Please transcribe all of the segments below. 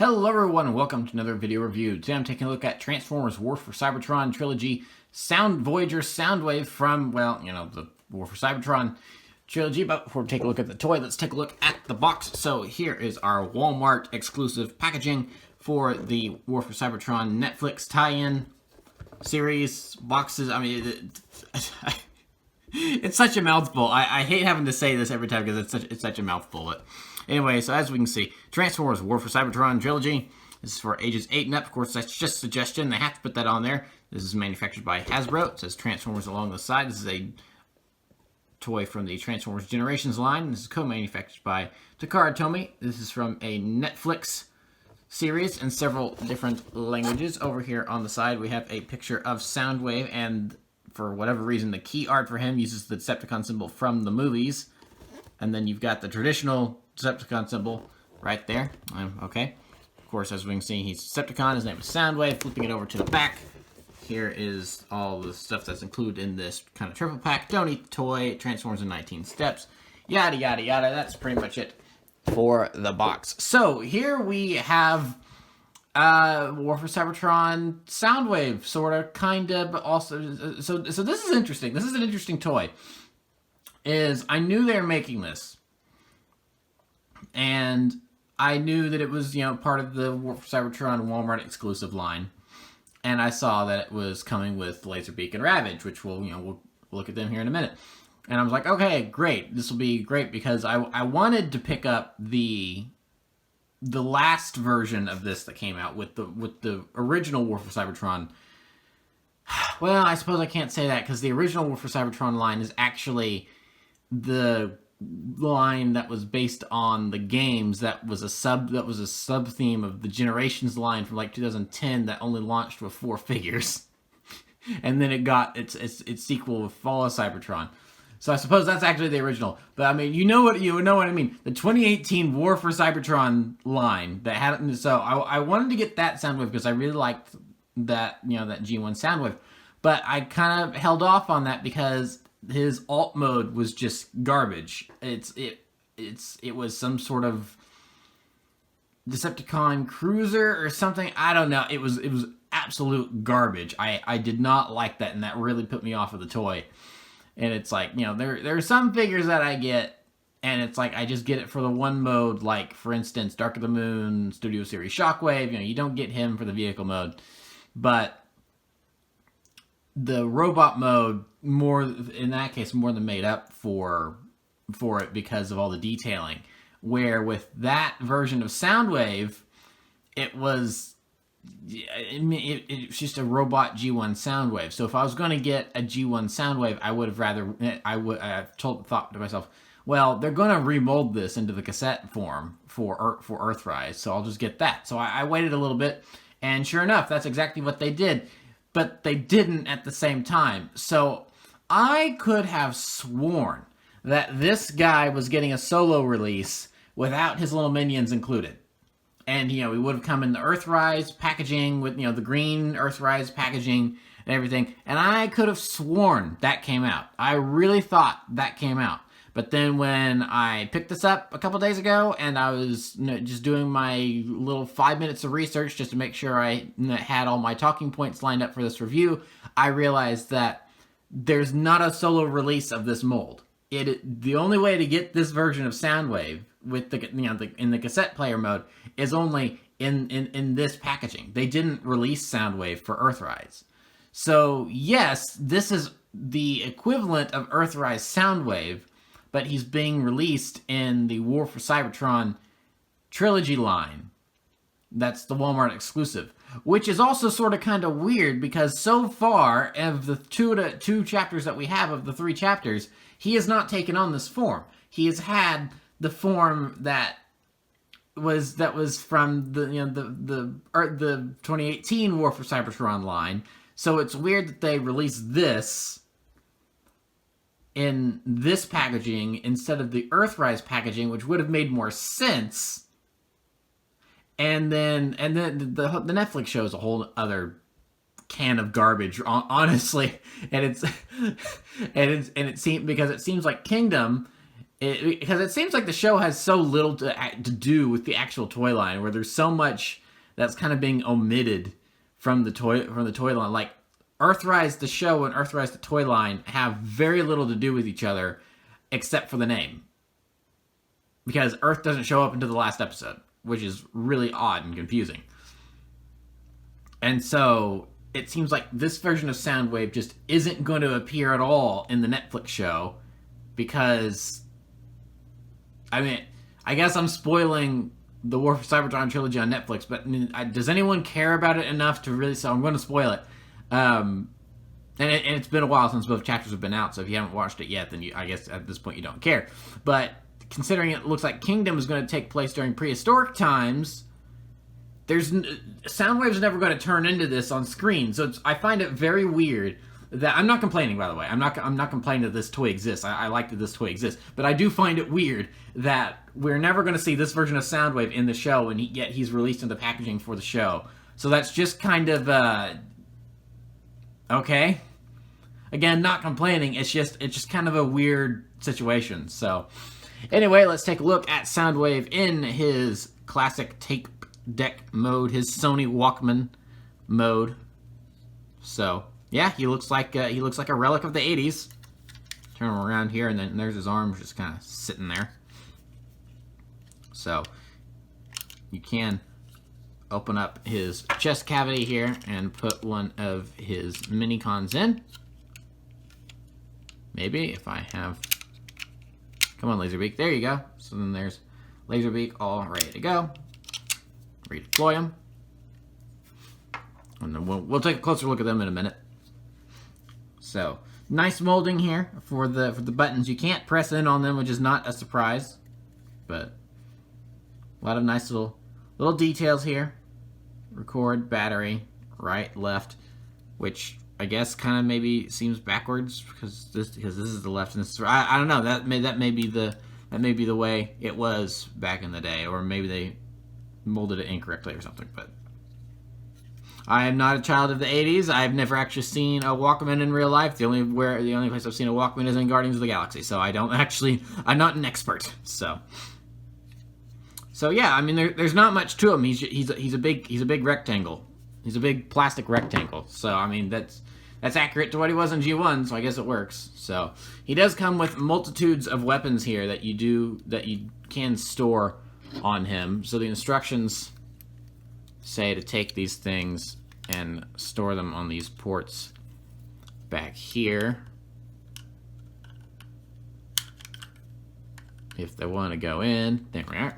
Hello everyone and welcome to another video review. Today I'm taking a look at Transformers War for Cybertron Trilogy Voyager Soundwave from, the War for Cybertron Trilogy. But before we take a look at the toy, let's take a look at the box. So here is our Walmart exclusive packaging for the War for Cybertron Netflix tie-in series boxes. I mean, it's such a mouthful. I hate having to say this every time because it's such a mouthful. But anyway, so as we can see, Transformers War for Cybertron Trilogy. This is for ages 8 and up. Of course, that's just a suggestion. They have to put that on there. This is manufactured by Hasbro. It says Transformers along the side. This is a toy from the Transformers Generations line. This is co-manufactured by Takara Tomy. This is from a Netflix series in several different languages. Over here on the side, we have a picture of Soundwave, and for whatever reason, the key art for him uses the Decepticon symbol from the movies. And then you've got the traditional Decepticon symbol right there. Okay. Of course, as we can see, he's Decepticon. His name is Soundwave. Flipping it over to the back, here is all the stuff that's included in this kind of triple pack. Don't eat the toy. Transforms in 19 steps. Yada, yada, yada. That's pretty much it for the box. So here we have War for Cybertron Soundwave, sort of, kind of, but also. So this is interesting. This is an interesting toy. I knew they were making this, and I knew that it was, part of the War for Cybertron Walmart exclusive line, and I saw that it was coming with Laserbeak and Ravage, which we'll look at them here in a minute. And I was like, okay, great, this will be great, because I wanted to pick up the last version of this that came out with the original War for Cybertron. Well, I suppose I can't say that, because the original War for Cybertron line is actually the line that was based on the games that was a sub theme of the Generations line from like 2010 that only launched with 4 figures. And then it got its sequel with Fall of Cybertron. So I suppose that's actually the original. But I mean, you know what I mean. The 2018 War for Cybertron line that had, so I wanted to get that Soundwave because I really liked that, that G1 Soundwave. But I kind of held off on that because his alt mode was just garbage. It was some sort of Decepticon cruiser or something. I don't know. It was absolute garbage. I did not like that, and that really put me off of the toy. And it's like, there are some figures that I get, and it's like I just get it for the one mode, like for instance, Dark of the Moon Studio Series Shockwave. You don't get him for the vehicle mode, but the robot mode, in that case, more than made up for it because of all the detailing. Where with that version of Soundwave, it's just a robot G1 Soundwave. So if I was going to get a G1 Soundwave, thought to myself, well, they're going to remold this into the cassette form for Earthrise, so I'll just get that. So I waited a little bit, and sure enough, that's exactly what they did. But they didn't at the same time. So I could have sworn that this guy was getting a solo release without his little minions included. And, he would have come in the Earthrise packaging with, the green Earthrise packaging and everything. And I could have sworn that came out. I really thought that came out. But then when I picked this up a couple days ago and I was just doing my little 5 minutes of research just to make sure I had all my talking points lined up for this review, I realized that there's not a solo release of this mold. The only way to get this version of Soundwave with in the cassette player mode is only in this packaging. They didn't release Soundwave for Earthrise. So yes, this is the equivalent of Earthrise Soundwave, but he's being released in the War for Cybertron Trilogy line. That's the Walmart exclusive. Which is also sort of kind of weird, because so far, of the two chapters that we have, of the 3 chapters, he has not taken on this form. He has had the form that was from the 2018 War for Cybertron line. So it's weird that they released this in this packaging instead of the Earthrise packaging, which would have made more sense. And then the Netflix show is a whole other can of garbage, honestly. And it seems like Kingdom because it seems like the show has so little to do with the actual toy line, where there's so much that's kind of being omitted from the toy line. Like Earthrise the show and Earthrise the toy line have very little to do with each other, except for the name, because Earth doesn't show up until the last episode, which is really odd and confusing. And so it seems like this version of Soundwave just isn't going to appear at all in the Netflix show, because, I mean, I guess I'm spoiling the War for Cybertron Trilogy on Netflix, but does anyone care about it enough to really, so I'm going to spoil it. And it's been a while since both chapters have been out, so if you haven't watched it yet, then I guess at this point you don't care. But considering it looks like Kingdom is going to take place during prehistoric times, Soundwave's never going to turn into this on screen. So I find it very weird that, I'm not complaining, by the way. I'm not complaining that this toy exists. I like that this toy exists, but I do find it weird that we're never going to see this version of Soundwave in the show, and yet he's released into packaging for the show. So that's just kind of okay. Again, not complaining. It's just kind of a weird situation. So anyway, let's take a look at Soundwave in his classic tape deck mode, his Sony Walkman mode. So yeah, he looks like a relic of the 80s. Turn him around here, and then there's his arms just kind of sitting there. So you can open up his chest cavity here and put one of his Minicons in. Maybe if I have, come on Laserbeak, there you go. So then there's Laserbeak all ready to go. Redeploy them, and then we'll take a closer look at them in a minute. So nice molding here for the buttons. You can't press in on them, which is not a surprise, but a lot of nice little details here. Record, battery, right, left, which I guess kind of maybe seems backwards because this is the left and this is right. I don't know. That may be the way it was back in the day, or maybe they molded it incorrectly or something. But I am not a child of the 80s. I've never actually seen a Walkman in real life. The only place I've seen a Walkman is in Guardians of the Galaxy. So I'm not an expert. So yeah, I mean there's not much to him. He's a big rectangle. He's a big plastic rectangle. So I mean that's accurate to what he was in G1, so I guess it works. So he does come with multitudes of weapons here that you can store on him. So the instructions say to take these things and store them on these ports back here. If they want to go in, there we are.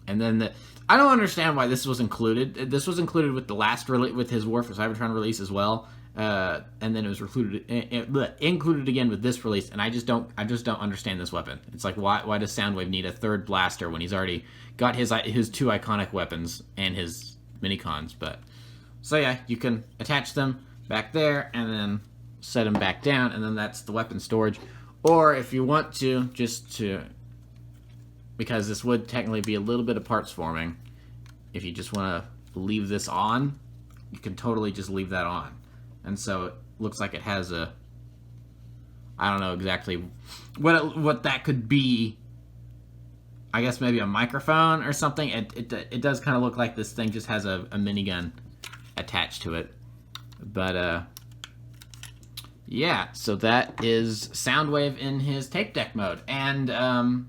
And then I don't understand why this was included. This was included with the last with his War for Cybertron release as well, and then it was included again with this release. And I just don't understand this weapon. It's like why does Soundwave need a third blaster when he's already got his two iconic weapons and his Minicons? But so yeah, you can attach them back there and then set them back down, and then that's the weapon storage. Or if you want to, because this would technically be a little bit of parts forming, if you just want to leave this on, you can totally just leave that on. And so it looks like it has I don't know exactly what that could be. I guess maybe a microphone or something. It does kind of look like this thing just has a minigun attached to it. But yeah, so that is Soundwave in his tape deck mode. And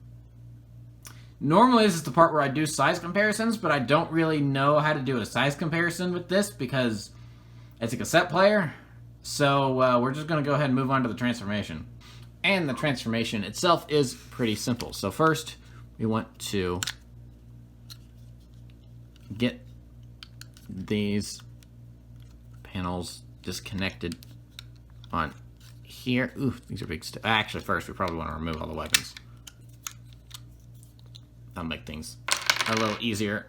normally this is the part where I do size comparisons, but I don't really know how to do a size comparison with this because it's a cassette player. So we're just going to go ahead and move on to the transformation. And the transformation itself is pretty simple. So first, we want to get these panels disconnected on here. Ooh, these are big actually, first, we probably want to remove all the weapons. That'll make things a little easier.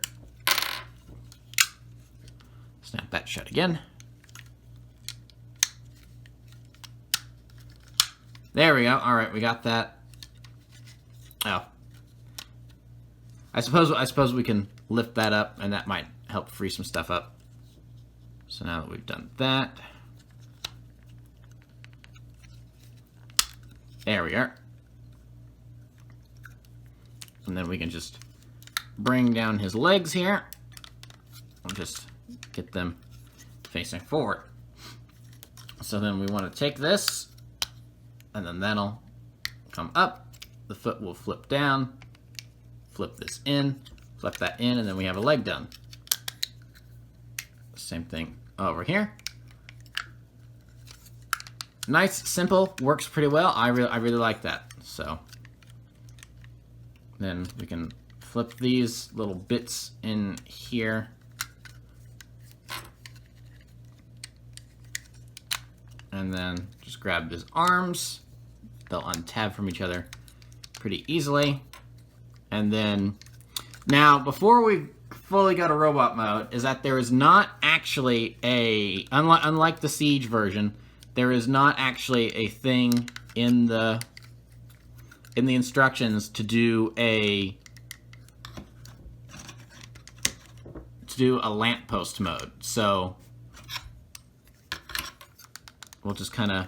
Snap that shut again. There we go. All right, we got that. Oh, I suppose we can lift that up, and that might help free some stuff up. So now that we've done that, there we are. And then we can just bring down his legs here. We'll just get them facing forward. So then we want to take this, and then that'll come up. The foot will flip down, flip this in, flip that in, and then we have a leg done. Same thing over here. Nice, simple, works pretty well. I really like that. So then we can flip these little bits in here. And then just grab his arms. They'll untab from each other pretty easily. And then, now before we fully go to robot mode, is that there is not actually a, unlike the Siege version, there is not actually a thing in the instructions to do a lamppost mode. So we'll just kind of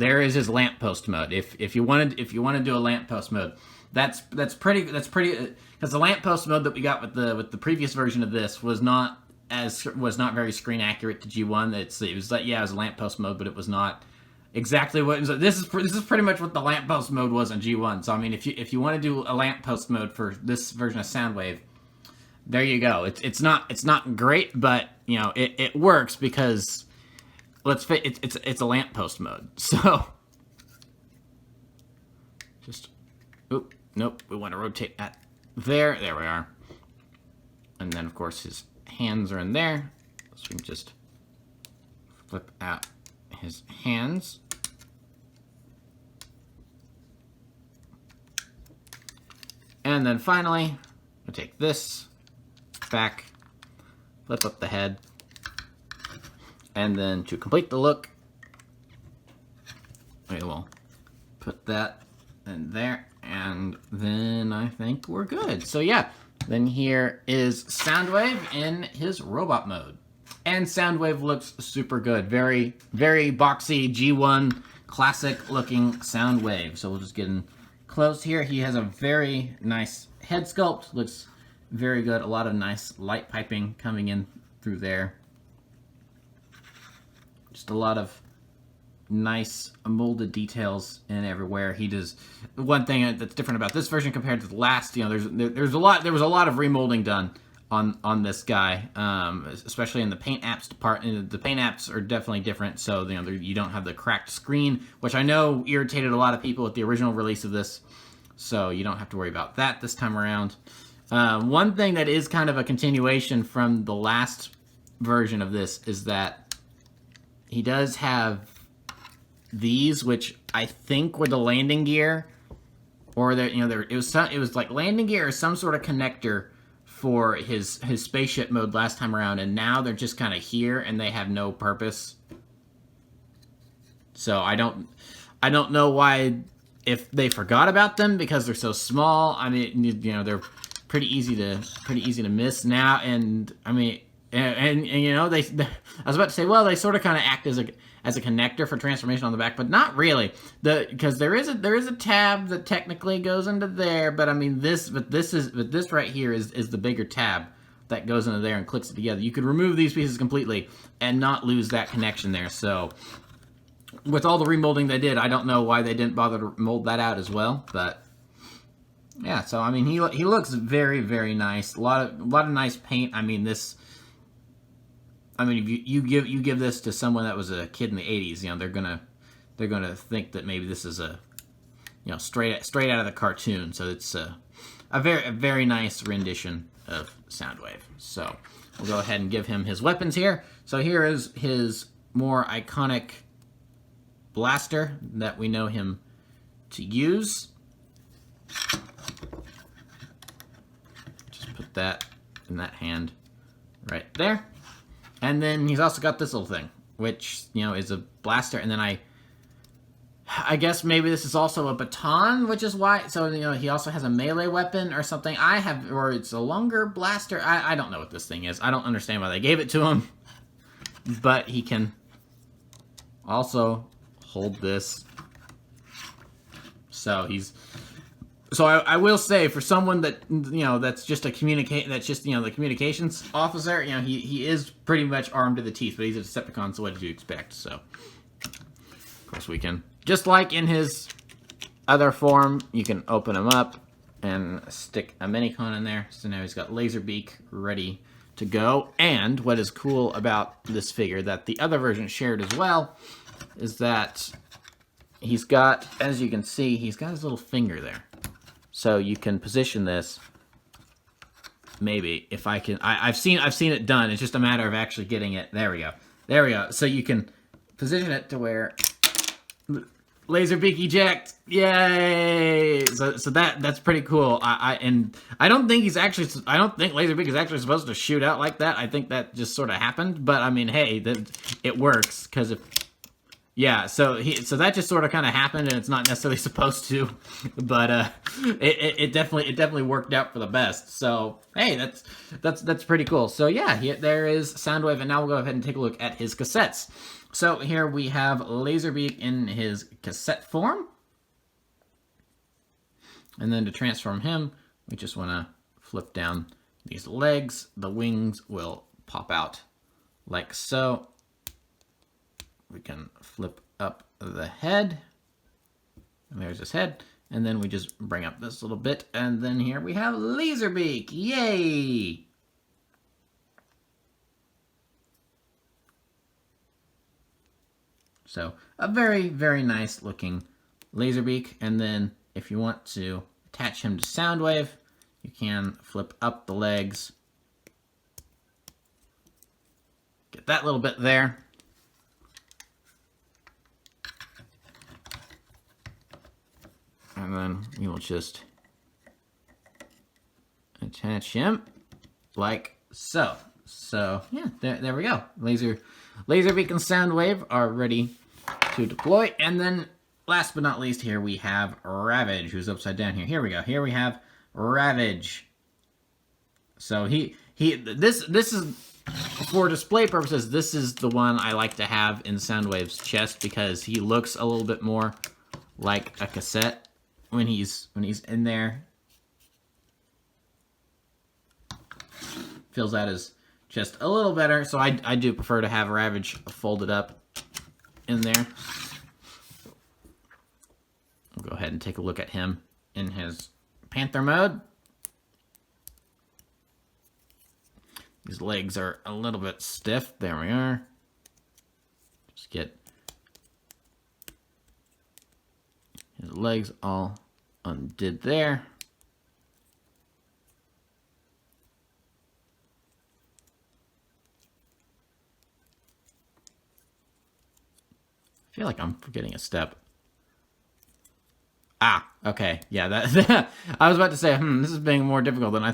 there is his lamppost mode. If you want to do a lamppost mode, that's pretty because the lamppost mode that we got with the previous version of this was not very screen accurate to G1. It was like, yeah, it was a lamppost mode, but it was not exactly what it was. This is pretty much what the lamppost mode was on G1. So I mean, if you want to do a lamppost mode for this version of Soundwave, there you go. It's not great, but you know it works because it's a lamppost mode. So just nope. We want to rotate that there. There we are. And then of course his hands are in there, so we can just flip out his hands. And then finally, we'll take this back, flip up the head, and then to complete the look, we will put that in there, and then I think we're good. So yeah, then here is Soundwave in his robot mode. And Soundwave looks super good. Very, very boxy G1 classic looking Soundwave. So we'll just get in close here. He has a very nice head sculpt. Looks very good. A lot of nice light piping coming in through there. Just a lot of nice molded details in everywhere. He does one thing that's different about this version compared to the last. You know, there was a lot of remolding done on this guy, especially in the paint apps department. The paint apps are definitely different, so you know you don't have the cracked screen, which I know irritated a lot of people with the original release of this. So you don't have to worry about that this time around. One thing that is kind of a continuation from the last version of this is that he does have these, which I think were the landing gear, or it was like landing gear or some sort of connector for his spaceship mode last time around, and now they're just kind of here and they have no purpose. So I don't know why, if they forgot about them because they're so small. I mean, you know, they're pretty easy to miss now, and I mean, and you know, I was about to say, well, they sort of kind of act as a connector for transformation on the back, but not really. Because there is a tab that technically goes into there, but I mean this right here is the bigger tab that goes into there and clicks it together. You could remove these pieces completely and not lose that connection there. So with all the remolding they did, I don't know why they didn't bother to mold that out as well, but yeah. So I mean, he looks very, very nice. A lot of nice paint. I mean, if you give this to someone that was a kid in the 80s, you know, they're gonna think that maybe this is a, you know, straight out of the cartoon. So it's a very nice rendition of Soundwave. So we'll go ahead and give him his weapons here. So here is his more iconic blaster that we know him to use. Just put that in that hand right there. And then he's also got this little thing, which, you know, is a blaster. And then I guess maybe this is also a baton, which is why. So, you know, he also has a melee weapon or something. Or it's a longer blaster. I don't know what this thing is. I don't understand why they gave it to him. But he can also hold this. So he's So I will say, for someone that, that's just the communications officer, he is pretty much armed to the teeth, but he's a Decepticon, so what did you expect? So, of course, we can, just like in his other form, you can open him up and stick a Minicon in there. So now he's got Laserbeak ready to go. And what is cool about this figure that the other version shared as well is that he's got, as you can see, he's got his little finger there. So you can position this. Maybe if I can, I've seen it done. It's just a matter of actually getting it. There we go. There we go. So you can position it to where Laserbeak eject. Yay! So that's pretty cool. I don't think Laserbeak is actually supposed to shoot out like that. I think that just sort of happened. But I mean, hey, it works because if. Yeah, so that just sort of kind of happened, and it's not necessarily supposed to, but it definitely worked out for the best. So hey, that's pretty cool. So yeah, there is Soundwave, and now we'll go ahead and take a look at his cassettes. So here we have Laserbeak in his cassette form, and then to transform him, we just want to flip down these legs. The wings will pop out like so. We can flip up the head, and there's his head, and then we just bring up this little bit, and then here we have Laserbeak. Yay! So a very, very nice looking Laserbeak, and then if you want to attach him to Soundwave, you can flip up the legs, get that little bit there. And then you will just attach him like so. So yeah, there we go. Laserbeak and Soundwave are ready to deploy. And then last but not least, here we have Ravage, who's upside down here. Here we go. Here we have Ravage. So this is, for display purposes, this is the one I like to have in Soundwave's chest because he looks a little bit more like a cassette when he's in there. Fills out his chest a little better, so I do prefer to have Ravage folded up in there. We'll go ahead and take a look at him in his Panther mode. His legs are a little bit stiff. There we are. Just get his legs all undid there. I feel like I'm forgetting a step. Ah, okay. Yeah, that I was about to say, this is being more difficult than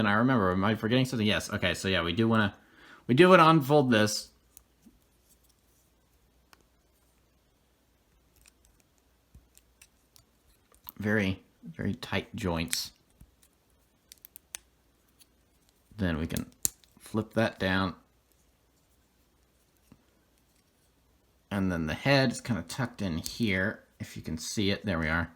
I remember. Am I forgetting something? Yes. Okay, so yeah, we do want to unfold this. Very, very tight joints. Then we can flip that down. And then the head is kind of tucked in here, if you can see it. There we are.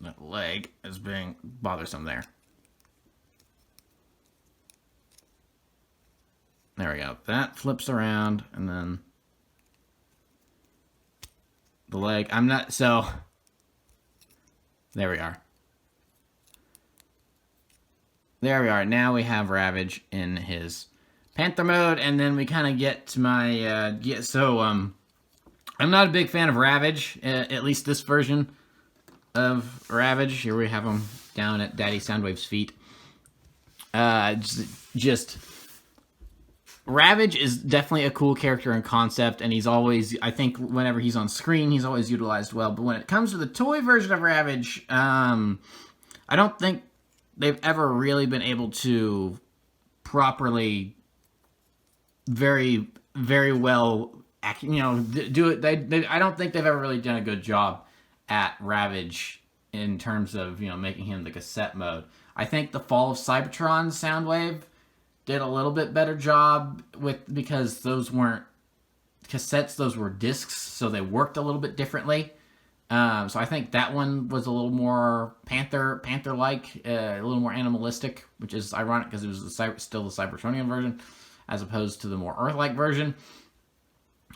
That leg is being bothersome there. There we go. That flips around, and then the leg. So there we are. There we are. Now we have Ravage in his Panther mode, and then we kind of get to my, I'm not a big fan of Ravage, at least this version of Ravage. Here we have him down at Daddy Soundwave's feet. Ravage is definitely a cool character and concept, and he's always, I think, whenever he's on screen, he's always utilized well. But when it comes to the toy version of Ravage, I don't think they've ever really been able to properly, very, very well do it. I don't think they've ever really done a good job at Ravage in terms of making him the cassette mode. I think the Fall of Cybertron Soundwave did a little bit better job because those weren't cassettes; those were discs, so they worked a little bit differently. So I think that one was a little more Panther-like, a little more animalistic, which is ironic because it was still the Cybertronian version, as opposed to the more Earth-like version.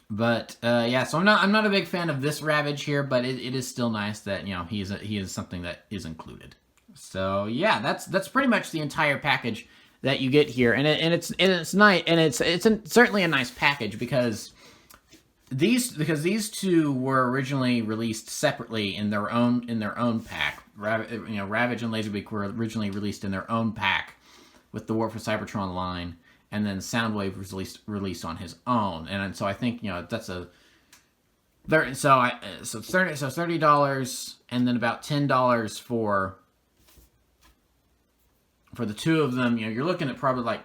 But yeah, so I'm not a big fan of this Ravage here, but it is still nice that he is something that is included. So yeah, that's pretty much the entire package that you get here, and it's nice, and it's certainly a nice package because these two were originally released separately in their own pack. Ravage and Laserbeak were originally released in their own pack with the War for Cybertron line. And then Soundwave was released on his own, and so I think that's $30, and then about $10 for the two of them. You're looking at probably like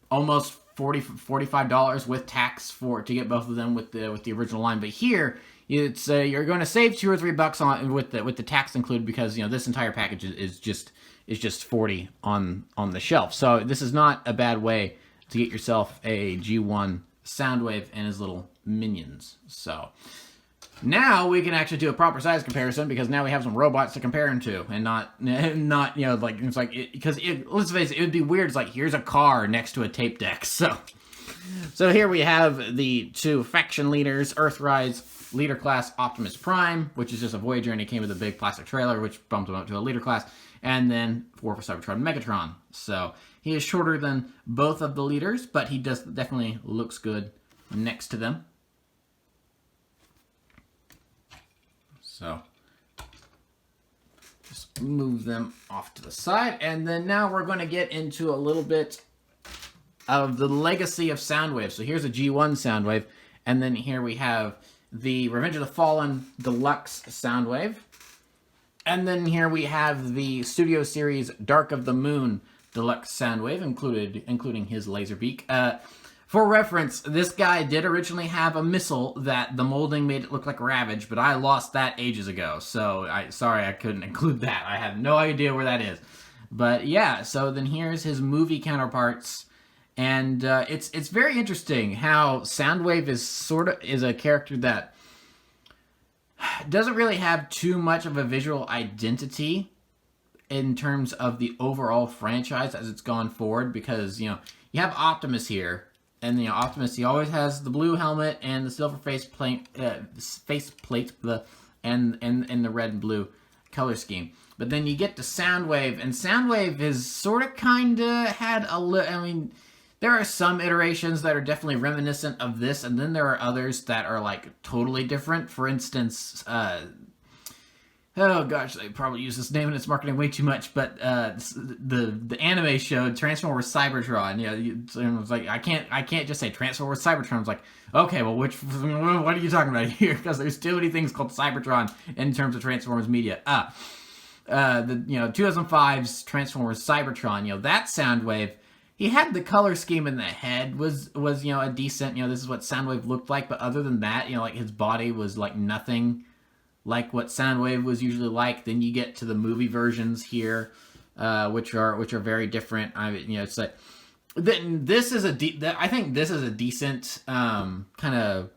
almost $45 with tax to get both of them with the original line. But here it's you're going to save $2 or $3 on with the tax included because this entire package is just $40 on the shelf. So this is not a bad way to get yourself a G1 Soundwave and his little minions. So now we can actually do a proper size comparison because now we have some robots to compare them to, and not like it's like because let's face it, it would be weird. It's like here's a car next to a tape deck. So here we have the two faction leaders, Earthrise Leader Class Optimus Prime, which is just a Voyager, and he came with a big plastic trailer, which bumped him up to a Leader Class, and then War for Cybertron Megatron. So he is shorter than both of the leaders, but he definitely looks good next to them. So just move them off to the side, and then now we're going to get into a little bit of the legacy of Soundwave. So here's a G1 Soundwave, and then here we have the Revenge of the Fallen Deluxe Soundwave. And then here we have the Studio Series Dark of the Moon Deluxe Soundwave, including his Laserbeak. For reference, this guy did originally have a missile that the molding made it look like Ravage, but I lost that ages ago, so sorry I couldn't include that. I have no idea where that is. But yeah, so then here's his movie counterparts, and it's very interesting how Soundwave is a character that doesn't really have too much of a visual identity in terms of the overall franchise as it's gone forward, because you have Optimus here, and Optimus, he always has the blue helmet and the silver faceplate, and the red and blue color scheme. But then you get to Soundwave, and Soundwave is sort of kind of had there are some iterations that are definitely reminiscent of this, and then there are others that are like totally different. For instance, oh gosh, they probably use this name in its marketing way too much, but the anime show Transformers Cybertron. It was like I can't just say Transformers Cybertron. It's like, okay, well, what are you talking about here? Because there's too many things called Cybertron in terms of Transformers media. The 2005's Transformers Cybertron. That Soundwave, he had the color scheme in the head was a decent. This is what Soundwave looked like, but other than that, like his body was like nothing like what Soundwave was usually like. Then you get to the movie versions here, which are very different. It's like this is I think this is a decent kind of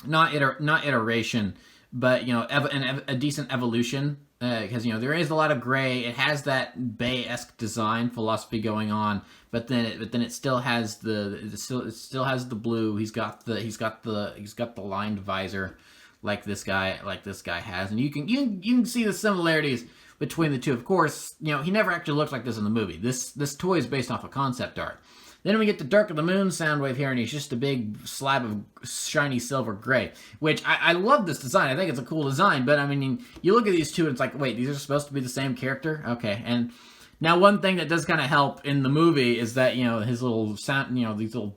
not iteration, but a decent evolution, because there is a lot of gray. It has that Bay-esque design philosophy going on, but then it still has the blue. He's got the lined visor like this guy has, and you can see the similarities between the two. Of course, he never actually looked like this in the movie. This toy is based off of concept art. Then we get to Dark of the Moon Soundwave here, and he's just a big slab of shiny silver gray, which I love this design. I think it's a cool design, but you look at these two, and it's like, wait, these are supposed to be the same character? Okay, and now one thing that does kind of help in the movie is that, his little sound, these little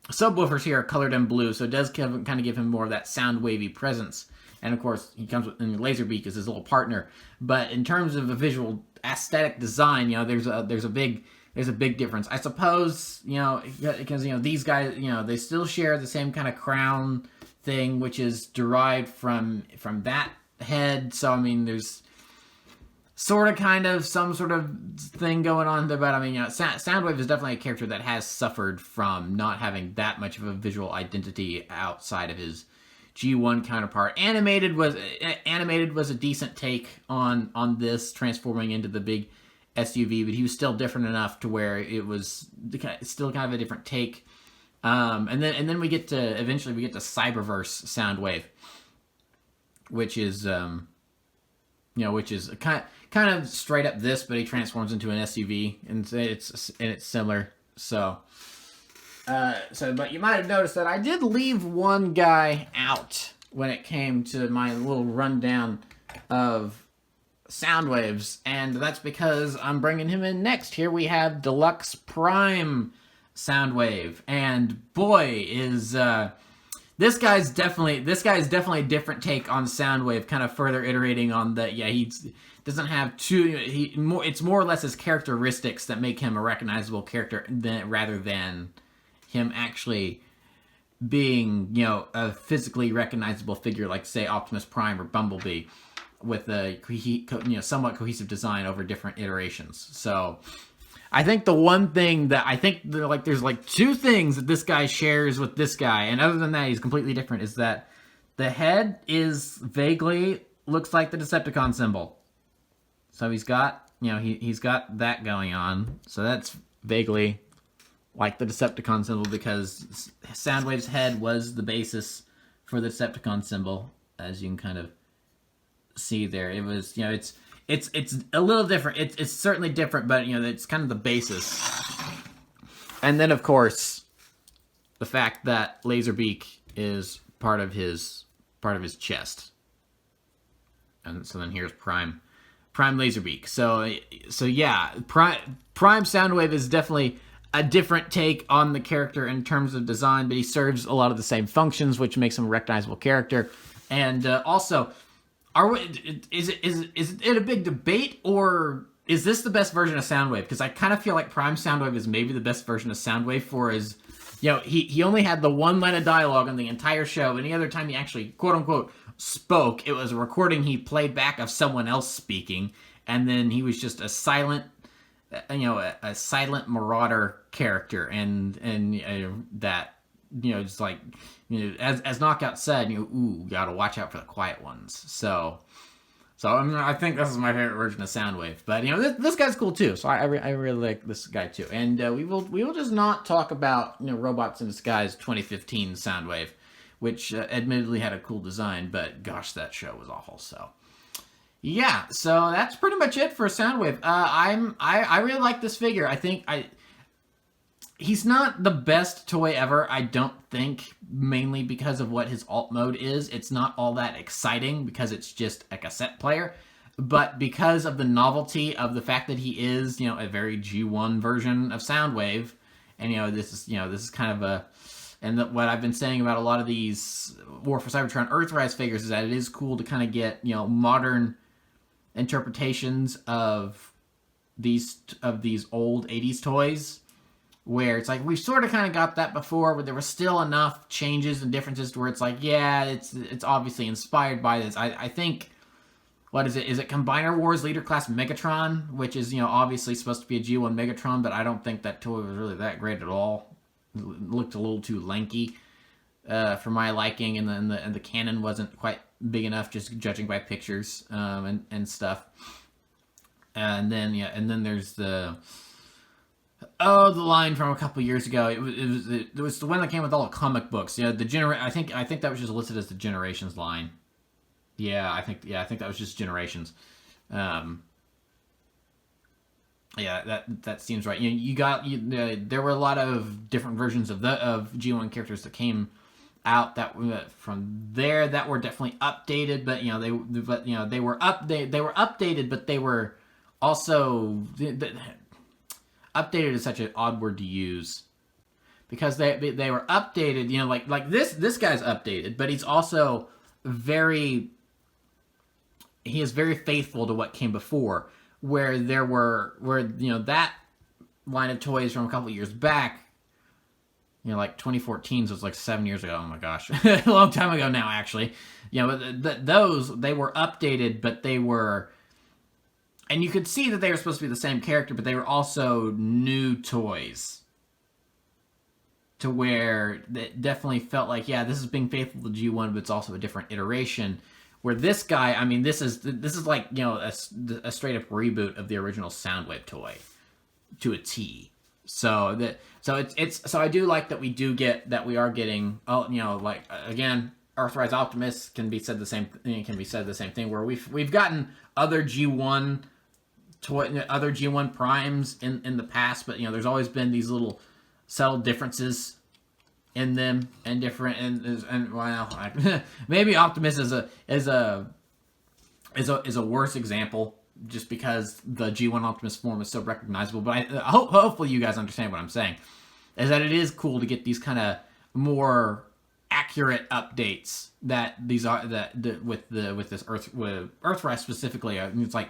subwoofers here are colored in blue, so it does kind of give him more of that sound-wavy presence. And of course, he comes with Laserbeak as his little partner. But in terms of a visual aesthetic design, there's a big there's a big difference. I suppose, because these guys, they still share the same kind of crown thing, which is derived from that head. So I mean, there's sort of kind of some sort of thing going on there, but I mean, Soundwave is definitely a character that has suffered from not having that much of a visual identity outside of his G1 counterpart. Animated was a decent take on this, transforming into the big SUV, but he was still different enough to where it was still kind of a different take. And then eventually we get to Cyberverse Soundwave, which is kind of straight up this, but he transforms into an SUV, and it's similar. So but you might have noticed that I did leave one guy out when it came to my little rundown of Soundwaves, and that's because I'm bringing him in next. Here we have Deluxe Prime Soundwave, and boy is this guy's definitely a different take on Soundwave, kind of further iterating on that. Yeah, he doesn't have it's more or less his characteristics that make him a recognizable character rather than him actually being, a physically recognizable figure like, say, Optimus Prime or Bumblebee, with a somewhat cohesive design over different iterations. So I think the one thing that there's two things that this guy shares with this guy, and other than that he's completely different, is that the head is vaguely looks like the Decepticon symbol. So he's got he's got that going on. So that's vaguely like the Decepticon symbol, because Soundwave's head was the basis for the Decepticon symbol, as you can kind of see there. It was, it's a little different. It's certainly different, but it's kind of the basis. And then of course, the fact that Laserbeak is part of his chest. And so then here's Prime Laserbeak. So yeah, Prime Soundwave is definitely a different take on the character in terms of design, but he serves a lot of the same functions, which makes him a recognizable character. And also, is it a big debate, or is this the best version of Soundwave? Because I kind of feel like Prime Soundwave is maybe the best version of Soundwave for his, he only had the one line of dialogue on the entire show. Any other time he actually, quote unquote, spoke, it was a recording he played back of someone else speaking, and then he was just a silent marauder character, and that, just like, as Knockout said, gotta watch out for the quiet ones. So I mean, I think this is my favorite version of Soundwave. But this guy's cool too. So I really like this guy too. And we will just not talk about Robots in Disguise 2015 Soundwave, which admittedly had a cool design, but gosh, that show was awful. So yeah, so that's pretty much it for Soundwave. I really like this figure. I think he's not the best toy ever, I don't think, mainly because of what his alt mode is. It's not all that exciting because it's just a cassette player, but because of the novelty of the fact that he is, a very G1 version of Soundwave, and this is kind of what I've been saying about a lot of these War for Cybertron Earthrise figures is that it is cool to kind of get, modern interpretations of these old 80s toys, where it's like we've sort of kind of got that before, but there was still enough changes and differences to where it's like, yeah, it's obviously inspired by this. I think, what is it? Is it Combiner Wars Leader Class Megatron, which is, obviously supposed to be a G1 Megatron, but I don't think that toy was really that great at all. It looked a little too lanky for my liking, and the cannon wasn't quite big enough, just judging by pictures and stuff. And then there's the line from a couple years ago. It was the one that came with all the comic books. I think that was just listed as the Generations line. I think that was just Generations. Yeah, that seems right. There were a lot of different versions of G1 characters that came out that from there that were definitely updated, but they were updated, but they were also updated is such an odd word to use, because they were updated, like this guy's updated, but he's also very faithful to what came before, where that line of toys from a couple years back. You know, like 2014, so it's like 7 years ago. Oh my gosh, a long time ago now, actually. You know, those, they were updated, but they were, and you could see that they were supposed to be the same character, but they were also new toys. To where it definitely felt like, yeah, this is being faithful to G1, but it's also a different iteration. Where this guy, I mean, this is like, you know, a straight up reboot of the original Soundwave toy to a T. So I do like that we are getting, oh, you know, like, again, Earthrise Optimus can be said the same thing, where we've gotten other G1 primes in the past, but you know, there's always been these little subtle differences in them, and well, maybe Optimus is a worse example, just because the G1 Optimus form is so recognizable. But hopefully you guys understand what I'm saying, is that it is cool to get these kind of more accurate updates that these are with Earthrise specifically. I mean, it's like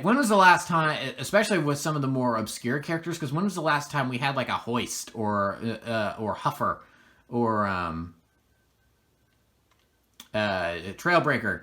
when was the last time, especially with some of the more obscure characters, because when was the last time we had like a Hoist or Huffer or Trailbreaker?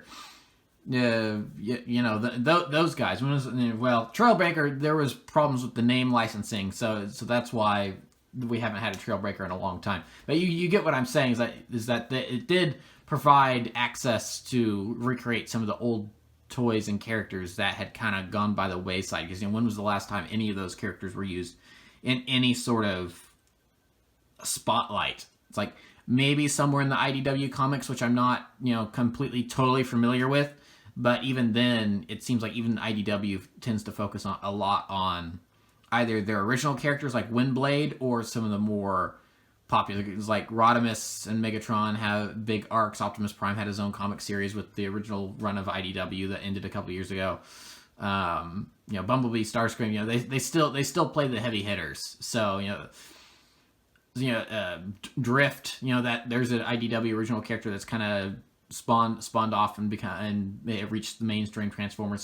You know, those guys. When was, well, Trailbreaker, there was problems with the name licensing, so that's why we haven't had a Trailbreaker in a long time. But you get what I'm saying, is that it did provide access to recreate some of the old toys and characters that had kind of gone by the wayside. Because, you know, when was the last time any of those characters were used in any sort of spotlight? It's like maybe somewhere in the IDW comics, which I'm not, you know, completely totally familiar with. But even then, it seems like even IDW tends to focus on a lot on either their original characters like Windblade, or some of the more popular, like Rodimus and Megatron have big arcs. Optimus Prime had his own comic series with the original run of IDW that ended a couple years ago. You know, Bumblebee, Starscream, you know, they still play the heavy hitters. So, you know, Drift, you know, that there's an IDW original character that's kind of spawned off and it reached the mainstream Transformers.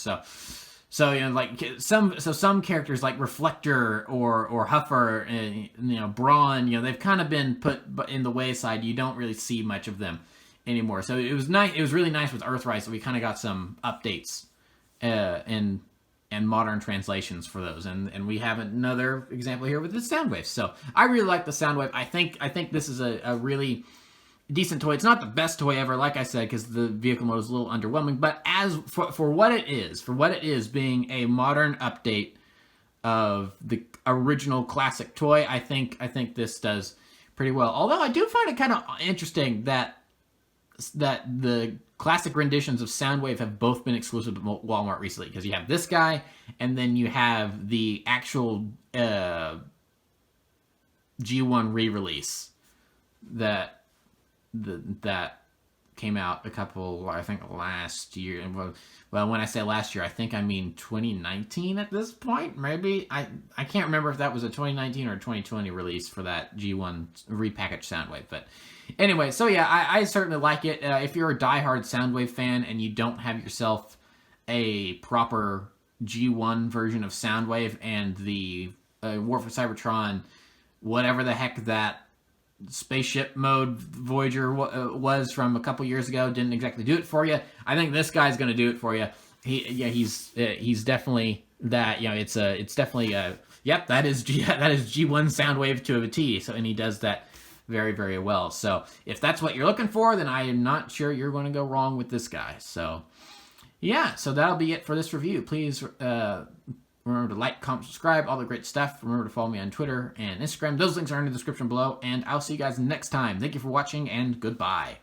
So you know, like some characters like Reflector or Huffer, and, you know, Brawn, you know, they've kind of been put in the wayside. You don't really see much of them anymore. So it was nice. It was really nice with Earthrise that we kind of got some updates and modern translations for those. And we have another example here with the Soundwave. So I really like the Soundwave. I think this is a really decent toy. It's not the best toy ever, like I said, because the vehicle mode is a little underwhelming. But as for what it is, being a modern update of the original classic toy, I think this does pretty well. Although I do find it kind of interesting that the classic renditions of Soundwave have both been exclusive to Walmart recently, because you have this guy, and then you have the actual G1 re-release that came out I think last year. Well, when I say last year, I think I mean 2019 at this point. Maybe I can't remember if that was a 2019 or 2020 release for that G1 repackaged Soundwave. But anyway, so yeah, I certainly like it. If you're a diehard Soundwave fan and you don't have yourself a proper G1 version of Soundwave, and the War for Cybertron, whatever the heck that spaceship mode Voyager was from a couple years ago, didn't exactly do it for you, I think this guy's going to do it for you. He's definitely that. You know, it's definitely yep, that is G1 Soundwave to a T. So, and he does that very, very well. So if that's what you're looking for, then I am not sure you're going to go wrong with this guy. So yeah, so that'll be it for this review. Please remember to like, comment, subscribe, all the great stuff. Remember to follow me on Twitter and Instagram. Those links are in the description below, and I'll see you guys next time. Thank you for watching, and goodbye.